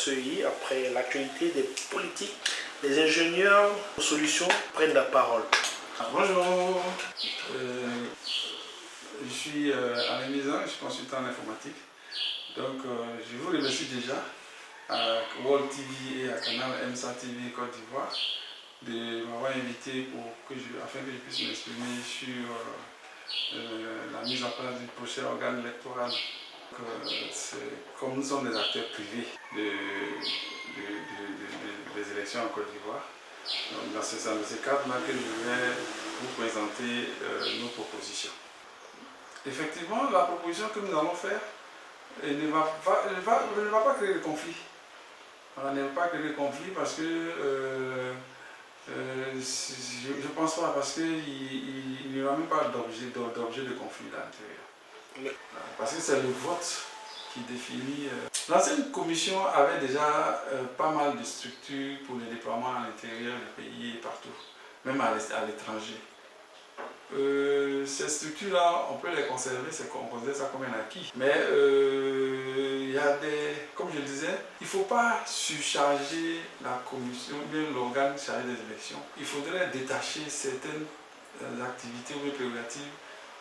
RCI, après l'actualité des politiques, les ingénieurs aux solutions prennent la parole. Bonjour, je suis Alain Mizan, je suis consultant en informatique. Donc je vous remercie déjà à World TV et à Canal MSA TV Côte d'Ivoire de m'avoir invité afin que je puisse m'exprimer sur la mise en place du prochain organe électoral. Comme nous sommes des acteurs privés des élections en Côte d'Ivoire, dans ce cadre-là que je vais vous présenter nos propositions. Effectivement, la proposition que nous allons faire ne va pas créer de conflit. Elle ne va pas créer de conflit parce que je ne pense pas, parce qu'il n'y aura même pas d'objet de conflit à l'intérieur. Parce que c'est le vote qui définit. L'ancienne commission avait déjà pas mal de structures pour le déploiement à l'intérieur du pays et partout, même à l'étranger. Ces structures-là, on peut les conserver, on considère ça comme un acquis. Mais il y a comme je le disais, il ne faut pas surcharger la commission, bien l'organe chargé des élections. Il faudrait détacher certaines activités ou prérogatives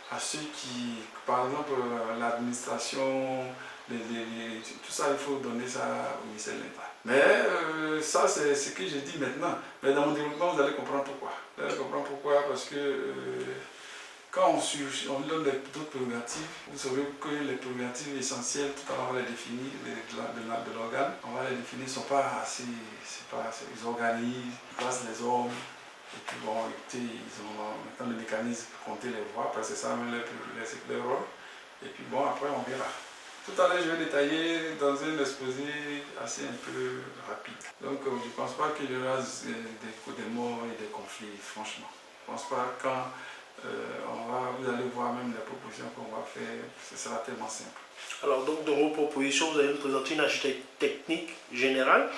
à ceux qui, par exemple, l'administration, tout ça, il faut donner ça au ministère de l'État. Mais ça, c'est ce que je dis maintenant. Mais dans mon développement, vous allez comprendre pourquoi. Vous allez comprendre pourquoi, parce que quand on donne d'autres prérogatives, vous savez que les prérogatives essentielles, tout à l'heure on va les définir, de l'organe, on va les définir, ne sont pas assez, ils organisent, ils placent les hommes, et puis bon, écoutez, ils ont maintenant le mécanisme pour compter les voix, parce que c'est ça même leur rôle, et puis bon, après on verra. Tout à l'heure, je vais détailler dans un exposé assez un peu rapide. Donc, je ne pense pas qu'il y aura des morts et des conflits, franchement. Je ne pense pas quand vous allez voir même les propositions qu'on va faire, ce sera tellement simple. Alors, donc, dans vos propositions, vous allez nous présenter une architecture technique générale.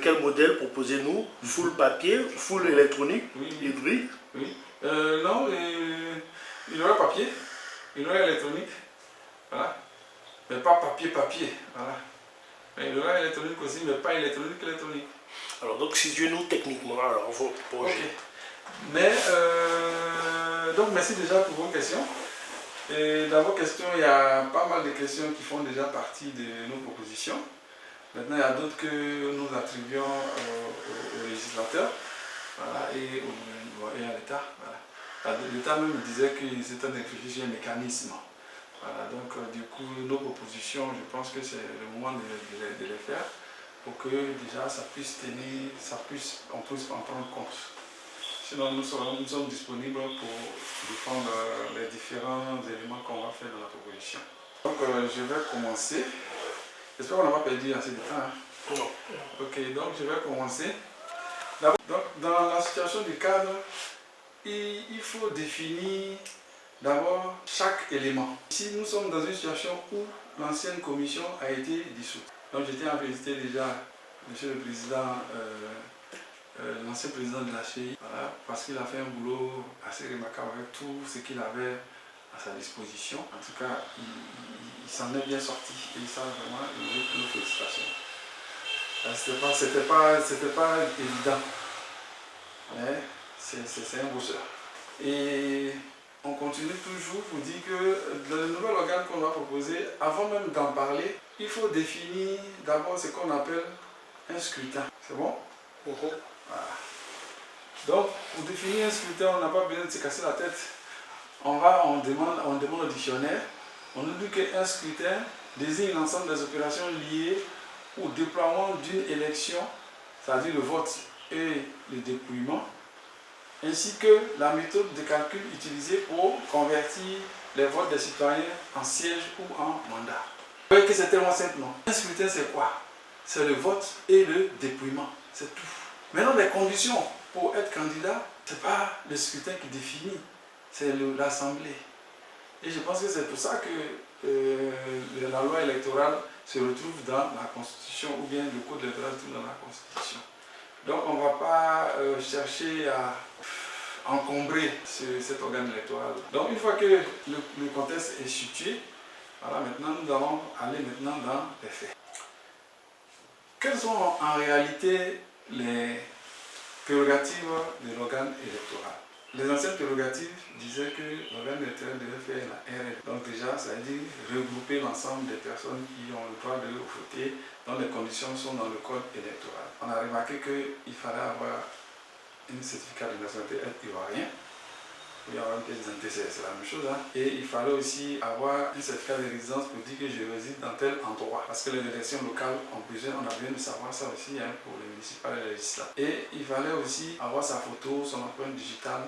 Quel modèle proposez-nous? Full papier, full électronique, hybride? Oui. Non, il y aura papier, il y aura électronique. Voilà. Mais pas papier, voilà. Mais il y aura électronique aussi, mais pas électronique. Alors donc, situez-nous techniquement, alors, vos projets. Okay. Mais, donc merci déjà pour vos questions. Et dans vos questions, il y a pas mal de questions qui font déjà partie de nos propositions. Maintenant, il y a d'autres que nous attribuons aux législateurs, voilà, et à l'État. Voilà. L'État même disait qu'il s'était réfléchi sur un mécanisme. Voilà, donc du coup, nos propositions, je pense que c'est le moment de les faire pour que déjà ça puisse tenir, on puisse en prendre compte. Sinon, nous sommes disponibles pour défendre les différents éléments qu'on va faire dans la proposition. Donc, je vais commencer. J'espère qu'on n'a pas perdu assez de temps. Hein? Non. Ok, donc je vais commencer. Donc, dans la situation du cadre, il faut définir d'abord chaque élément. Ici, nous sommes dans une situation où l'ancienne commission a été dissoute. Donc, je tiens à féliciter déjà Monsieur le Président, l'ancien président de la CHI, voilà, parce qu'il a fait un boulot assez remarquable avec tout ce qu'il avait à sa disposition. En tout cas, il s'en est bien sorti et ça, vraiment, il mérite nos félicitations. C'était pas évident, mais c'est un bosseur. Et on continue toujours pour dire que dans le nouvel organe qu'on va proposer, avant même d'en parler, il faut définir d'abord ce qu'on appelle un scrutin. C'est bon? Voilà. Donc, pour définir un scrutin, on n'a pas besoin de se casser la tête. On demande au dictionnaire. On nous dit qu'un scrutin désigne l'ensemble des opérations liées au déploiement d'une élection, c'est-à-dire le vote et le dépouillement, ainsi que la méthode de calcul utilisée pour convertir les votes des citoyens en sièges ou en mandat. Vous voyez que c'est tellement simple, non? Un scrutin, c'est quoi? C'est le vote et le dépouillement, c'est tout. Maintenant, les conditions pour être candidat, ce n'est pas le scrutin qui définit, c'est l'Assemblée. Et je pense que c'est pour ça que la loi électorale se retrouve dans la Constitution, ou bien le Code électoral se trouve dans la Constitution. Donc on ne va pas chercher à encombrer cet organe électoral. Donc une fois que le contexte est situé, voilà, maintenant nous allons aller dans les faits. Quelles sont en réalité les prérogatives de l'organe électoral? Les anciennes prérogatives disaient que l'organe électoral devait faire la RL. Donc déjà, ça veut dire regrouper l'ensemble des personnes qui ont le droit de voter, dont les conditions sont dans le code électoral. On a remarqué qu'il fallait avoir un certificat de nationalité, être ivoirien. Il y avoir une pièce d'identité, c'est la même chose. Et il fallait aussi avoir un certificat de résidence pour dire que je réside dans tel endroit. Parce que les élections locales, on a besoin de savoir ça aussi pour les municipales et les législatives. Et il fallait aussi avoir sa photo, son empreinte digitale,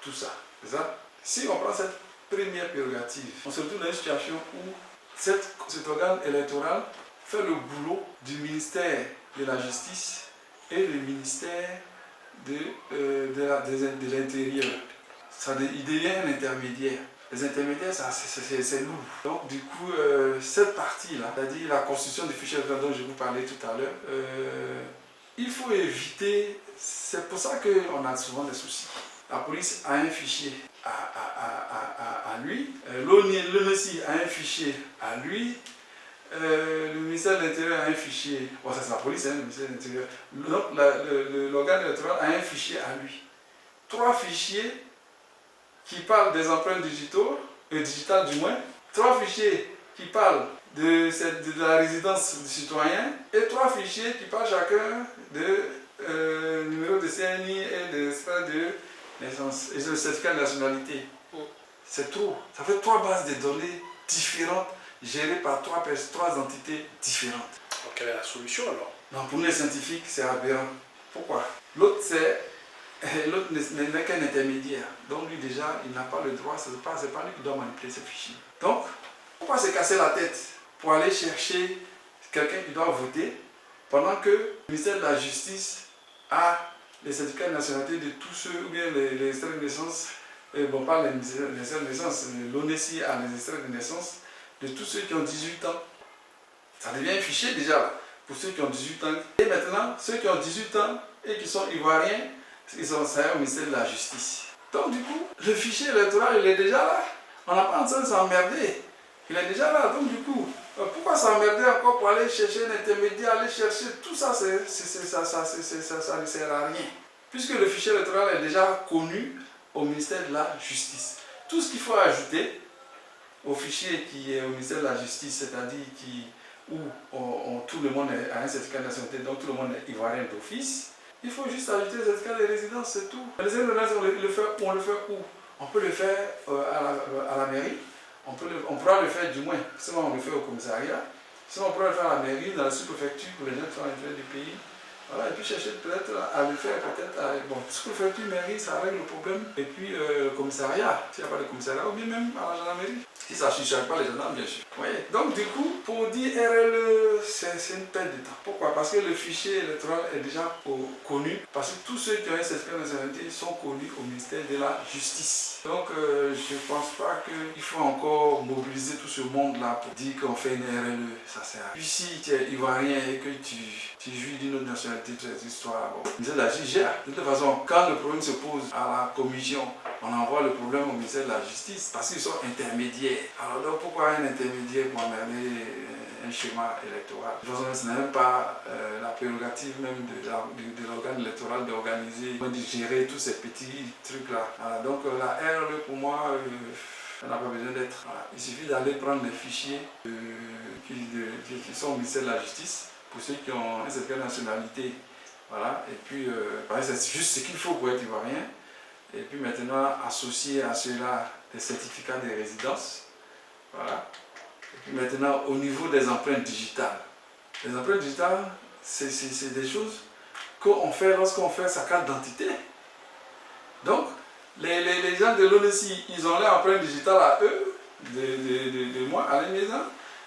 tout ça. C'est ça? Si on prend cette première prérogative, on se retrouve dans une situation où cet organe électoral fait le boulot du ministère de la Justice et le ministère de l'Intérieur. Il devient un intermédiaire. Les intermédiaires, c'est lourd. Donc, du coup, cette partie-là, c'est-à-dire la constitution du fichier dont je vous parlais tout à l'heure, il faut éviter. C'est pour ça qu'on a souvent des soucis. La police a un fichier à lui, l'ONUCI a un fichier à lui, le ministère de l'Intérieur a un fichier. Bon, ça c'est la police, le ministère de l'Intérieur. L'organe électoral a un fichier à lui. 3 fichiers qui parlent des empreintes digitales du moins, 3 fichiers qui parlent de la résidence du citoyen et 3 fichiers qui parlent chacun de numéro de CNI et de naissance et de certificat de nationalité. C'est trop. Ça fait 3 bases de données différentes gérées par 3 entités différentes. Donc quelle est la solution alors? Non, pour nous les scientifiques, c'est aberrant. Pourquoi? L'autre n'est qu'un intermédiaire. Donc lui déjà, il n'a pas le droit, c'est pas lui qui doit manipuler ces fichiers. Donc, pourquoi se casser la tête pour aller chercher quelqu'un qui doit voter pendant que le ministère de la Justice a les certificats de nationalité de tous ceux, ou bien les extraits de naissance, bon pas les extraits de naissance, l'ONECI a les extraits de naissance de tous ceux qui ont 18 ans. Ça devient un fichier déjà là, pour ceux qui ont 18 ans. Et maintenant, ceux qui ont 18 ans et qui sont ivoiriens, ils sont au ministère de la Justice. Donc du coup, le fichier électoral, il est déjà là. On n'a pas en train de s'emmerder. Il est déjà là. Donc du coup, pourquoi s'emmerder encore pour aller chercher un intermédiaire, aller chercher tout ça, ça ne sert à rien. Puisque le fichier électoral est déjà connu au ministère de la Justice. Tout ce qu'il faut ajouter au fichier qui est au ministère de la Justice, c'est-à-dire où tout le monde a un certificat de nationalité, donc tout le monde est ivoirien d'office, il faut juste ajouter le certificat de résidence, c'est tout. Les certificats de résidence, on le fait où? On peut le faire à la mairie, on pourra le faire du moins, sinon on le fait au commissariat, sinon on pourra le faire à la mairie, dans la sous-préfecture pour les gens qui sont à l'intérieur du pays. Voilà, et puis chercher peut-être à le faire, bon, sous-préfecture, mairie, ça règle le problème, et puis le commissariat, s'il n'y a pas de commissariat, ou bien même à la gendarmerie. Si ça ne suffit pas les gendarmes, bien sûr. Vous voyez? Donc du coup, pour dire RLE, c'est une perte de temps. Pourquoi? Parce que le fichier électoral est déjà connu, parce que tous ceux qui ont un certificat de nationalité sont connus au ministère de la Justice. Donc je ne pense pas qu'il faut encore mobiliser tout ce monde-là pour dire qu'on fait une RLE. Ça sert à rien. Puis si tu es ivoirien et que tu jouis d'une autre nationalité, cette histoire, bon, le ministère de la Justice gère. De toute façon, quand le problème se pose à la commission, on envoie le problème au ministère de la Justice parce qu'ils sont intermédiaires. Alors donc pourquoi un intermédiaire pour amener un schéma électoral? De toute façon, ce n'est même pas la prérogative même de l'organe électoral d'organiser, de gérer tous ces petits trucs-là. Voilà, donc la RLE pour moi, elle n'a pas besoin d'être. Voilà. Il suffit d'aller prendre les fichiers qui sont au ministère de la Justice pour ceux qui ont un certificat de nationalité. Voilà, et puis c'est juste ce qu'il faut pour être ivoirien. Et puis maintenant, associer à cela des certificats de résidence. Voilà. Et puis maintenant, au niveau des empreintes digitales. Les empreintes digitales, c'est des choses qu'on fait lorsqu'on fait sa carte d'identité. Donc, les gens de l'ONECI, ils ont leur empreinte digitale à eux, de moi, à la maison.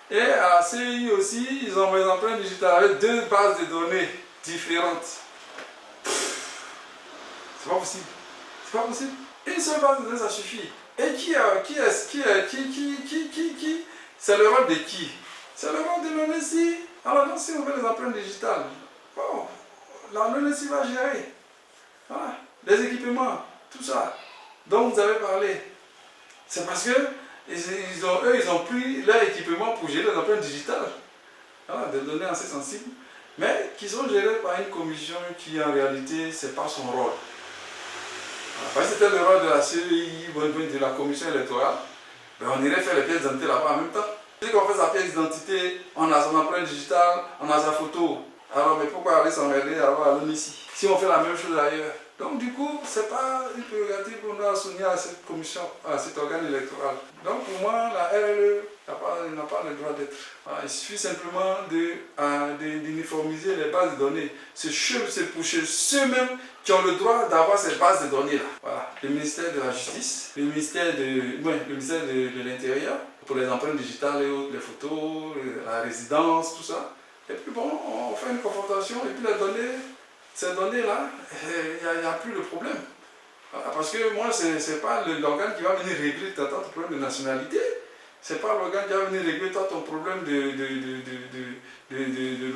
Et à la CI aussi, ils ont mes empreintes digitales avec 2 bases de données différentes. C'est pas possible. C'est pas possible. Une seule base de données, ça suffit. Et c'est le rôle de qui? C'est le rôle de l'ONECI. Alors donc si on veut les empreintes digitales, bon, l'ONECI va gérer. Voilà. Les équipements, tout ça dont vous avez parlé. C'est parce que ils ont pris leur équipement pour gérer les empreintes digitales. Voilà, des données assez sensibles. mais qui sont gérés par une commission qui en réalité, ce n'est pas son rôle. Parce que c'était le rôle de la CEI, de la commission électorale, ben on irait faire les pièces d'identité là-bas en même temps. Si on fait sa pièce d'identité, on a son empreinte digitale, on a sa photo. Alors, mais pourquoi aller s'emmerder à aller ici? Si on fait la même chose ailleurs. Donc, du coup, ce n'est pas une prérogative qu'on doit soutenir à cette commission, à cet organe électoral. Donc, pour moi, la RLE n'a pas le droit d'être. Voilà, il suffit simplement d'uniformiser les bases de données. C'est pour ceux-mêmes qui ont le droit d'avoir ces bases de données-là. Voilà. Le ministère de la Justice, le ministère de l'Intérieur, pour les empreintes digitales et autres, les photos, la résidence, tout ça. Et puis bon, on fait une confrontation et puis ces données-là, il n'y a plus de problème. Voilà, parce que moi, ce n'est pas l'organe qui va venir régler ton problème de nationalité. Ce n'est pas l'organe qui va venir régler ton problème de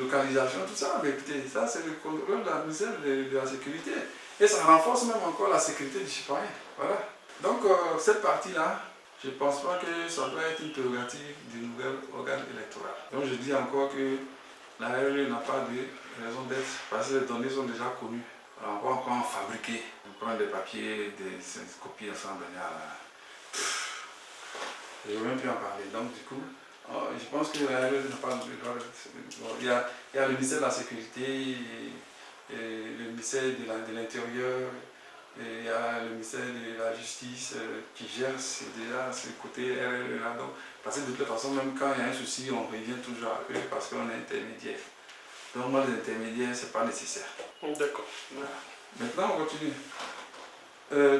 localisation, tout ça. Mais écoutez, ça c'est le problème de la ministère de la Sécurité. Et ça renforce même encore la sécurité du citoyen. Voilà. Donc, cette partie-là, je ne pense pas que ça doit être une prérogative du nouvel organe électoral. Donc, je dis encore que la RLE n'a pas de raison d'être parce que les données sont déjà connues. Alors, on va encore en fabriquer. On prend des papiers, des copies ensemble. Je ne veux même plus en parler. Donc, du coup, je pense que la RLE n'a pas le droit d'être. Il y a le ministère de la Sécurité, et le ministère de l'Intérieur, et il y a le ministère de la Justice qui gère déjà ce côté RLE là. Donc, parce que de toute façon, même quand il y a un souci, on revient toujours à eux parce qu'on est intermédiaire. Donc, moi, les intermédiaires, ce n'est pas nécessaire. D'accord. Voilà. Maintenant, on continue.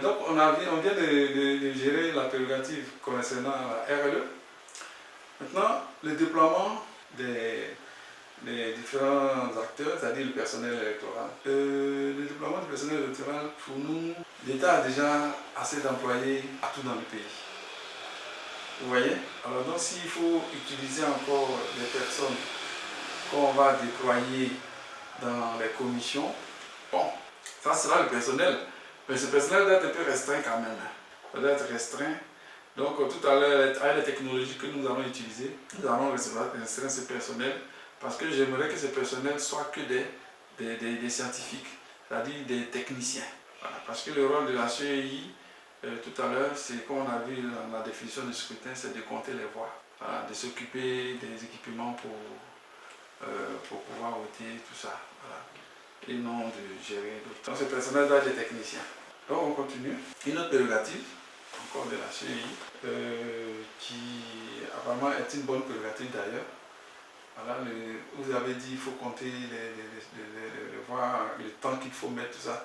Donc, on vient de gérer la prérogative concernant la RLE. Maintenant, le déploiement des différents acteurs, c'est-à-dire le personnel électoral. Le déploiement du personnel électoral, pour nous, l'État a déjà assez d'employés partout dans le pays. Vous voyez? Alors donc s'il faut utiliser encore des personnes qu'on va déployer dans les commissions, bon, ça sera le personnel. Mais ce personnel doit être un peu restreint quand même. Ça doit être restreint. Donc tout à l'heure, avec les technologies que nous allons utiliser, nous allons restreindre ce personnel parce que j'aimerais que ce personnel soit que des scientifiques, c'est-à-dire des techniciens. Voilà. Parce que le rôle de la CEI, tout à l'heure, c'est comme on a vu dans la définition du scrutin, c'est de compter les voix, voilà, de s'occuper des équipements pour pouvoir voter, tout ça. Voilà. Et non de gérer d'autres. Donc ce personnel doit être des techniciens. Donc on continue. Une autre prérogative, encore de la CEI, qui apparemment est une bonne prérogative d'ailleurs. Voilà, vous avez dit qu'il faut compter les voix, le temps qu'il faut mettre, tout ça.